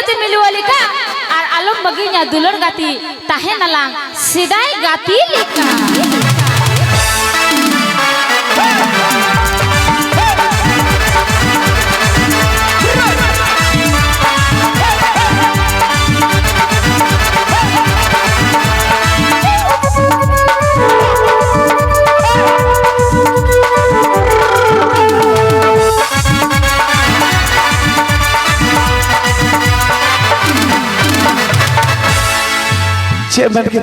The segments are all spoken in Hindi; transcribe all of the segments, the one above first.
ᱵᱚᱱᱚᱥᱯᱚᱛᱤ ᱢᱤᱞᱩᱣᱟᱞᱤᱠᱟ ᱟᱨ ᱟᱞᱚᱢ ᱵᱟᱹᱜᱤᱧᱟ ᱫᱩᱞᱟᱹᱲ ᱜᱟᱛᱤ ᱛᱟᱦᱮᱱ ᱟᱞᱟᱝ ᱥᱮᱫᱟᱭ ᱜᱟᱛᱤ ᱞᱮᱠᱟ मन के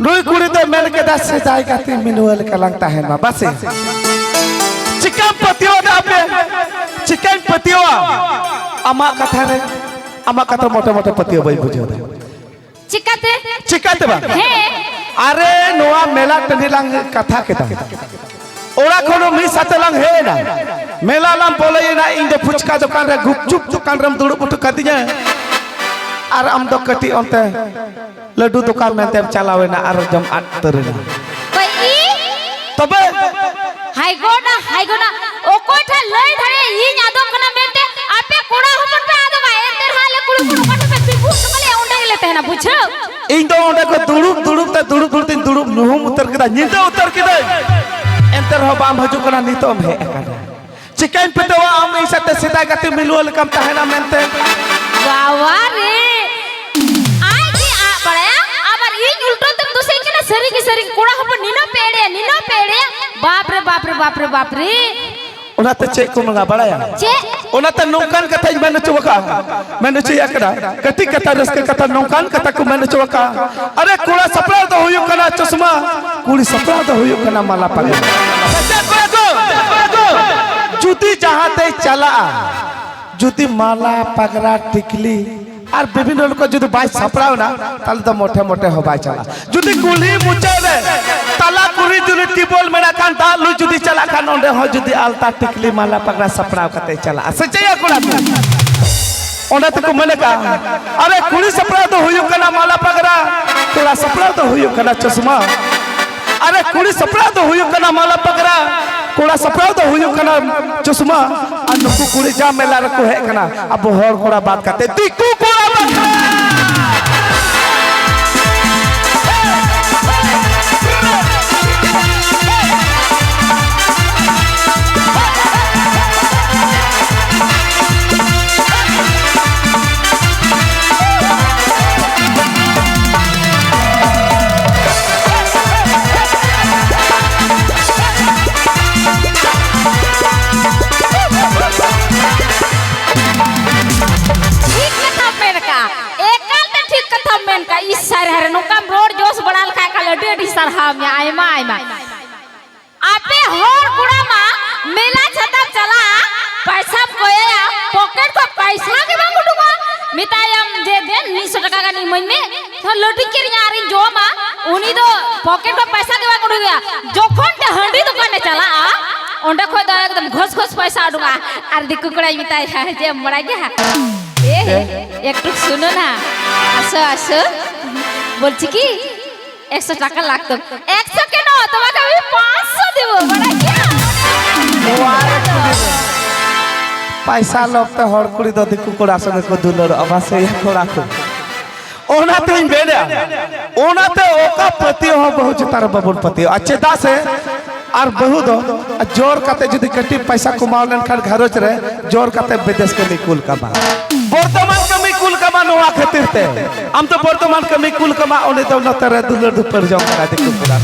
नुई कुड़ी तो मन के सेदाय गाती मिनुअल कलंग ताहेन मा बस चिकन पतियो ना पे चिकन पतियो अमा कथा रे अमा कथा मोटे मोटे पतियो बई बुझो दे चिकाते चिकाते बा हे अरे नोआ मेला टंडी लंग कथा के ता ओरा कोनो मी साथे लंग हे ना मेला लंग बोले ना इन दे फुचका दुकान रे गुपचुप दुकान रे दुड़ु पुटु कदिया और आम दो कटी ओंते लड्डू दुकान में तेम चलावे ना और जम आतरे ना कोई तबे हाय गोना ओकोठा लई धरे ई यादो कना मेंते आपे कोड़ा हमन पे आदो गा एंतर हाले कुड़ु कुड़ु कट पे बिबू सकले ओंडे लेते है ना बुझो इन दो ओंडे को दुड़ुब तीन दुड़ुब नुहुम उतर के नींद उतर के एंतर हो बाम हजू कना नीतो में चिकन पिटवा आम ई सते सीधा गति मिलुल कम तहना मेंते वावा रे आई की आ बड़या अबर ई उल्टो तुम दूसरे के ना सरी कोड़ा हम नीनो पेड़े बाप रे ओना ते चेक को मंगा बड़ाया चे ओना ते नौकान कथा मैंने चुवका मैंने चे एकड़ा कति कथा रस के कथा नौकान कथा को मैंने चुवका अरे कोड़ा सपड़ा तो होयो कना चश्मा कुड़ी सपड़ा तो होयो कना माला पगे जुती जहां ते चला जुती माला पगड़ा टिकली और विभिन्न को जुदी बाई सपड़ाओ ना ताल तो मोटे मोटे हो बाई चला जुदी कुली मुचे रे तला कुली जुदी टिबोल मेरा कान दालू जुदी चला कान ओंडे हो जुदी आलता टिकली माला पगड़ा सपड़ाओ कते चला सच्चाई कुड़ा ओंडे तो मने का अरे कुली सपड़ा तो हुयो कना माला पगड़ा कुड़ा सपड़ा तो हुयो कना चश्मा अरे कुड़ी सपड़ा तो हुयो कना माला पगड़ा कोड़ा सपड़ा तो हुयो कना चश्मा और नुकु कुड़ी जा मेला रखो है कना अब हर कोड़ा बात करते दिकु कोड़ा बात में आयमा आपे हर गुड़ा मा मेला छता चला पैसा कोया पॉकेट को पैसा के मांगुडुगा मितायम जे दे 200 टका का निमन में तो लोटी के यारी जो मा उनी तो पॉकेट को पैसा के मांगुडुगा जोखन ते हंडी दुकान में चला ओंडा खो दा एकदम घोस पैसा आडुगा आर दिकु कोड़ाई मिताय है जे मरा गया ए एक टुक सुनो ना आसो बोलছি কি 100 টাকা লাগতো 100 কেন তোমাকে আমি 500 দেব বড় কি पैसा लगते हर कुड़ी द दिकु कोड़ा संगे को दुलर अबासे कोड़ा को ओनाते बेड़ा ओनाते ओका पति हो बहुत तार बबुल पति अच्छे दास है और बहु दो जोर कते जदी कटी पैसा कमावलन खर घरोच रे जोर कते विदेश के निकुल कमा वर्तमान कमी कुल कमा नोआ खातिर ते हम तो वर्तमान कमी कुल कमा ओने तो न तरह दुलर दुपर जाओ करा दिकु कोड़ा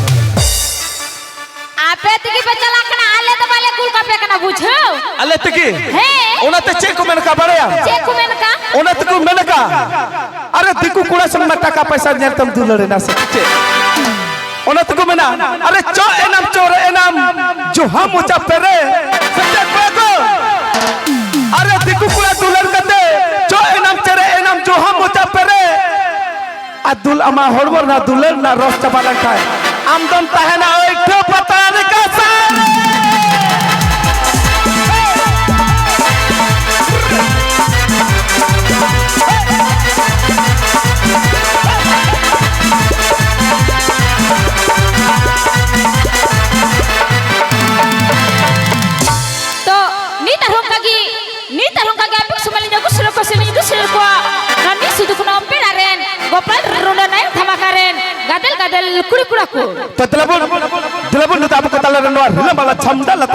आपे तकी पे चला कना आले तो वाले कुल का पे कना बुझो आले तकी हे ओना ते चेक को मेनका बड़या चेक को मेनका ओना तकु मेनका अरे दिकु कोड़ा संग में टका पैसा नेर तम दुलरे ना सच्चे ओना तकु मेना अरे चो एनाम चोर एनाम जो हम उचा पेरे सच्चे को अरे दिकु कोड़ा दुलर कते चो एनाम चरे एनाम जो हम उचा पेरे अदुल अमा होड़वर ना दुलर ना रोस चबाला खाए आमदम ताहेना ओइ ठो पता ने का तो नी तरह का sumali jago sila ko sini itu sila ko nani sudu ko nompe aren gopal ronda naik thamakaren gadel gadel kuri kuraku Telepon, telepon itu apa kata lalu luar, hilang bala camda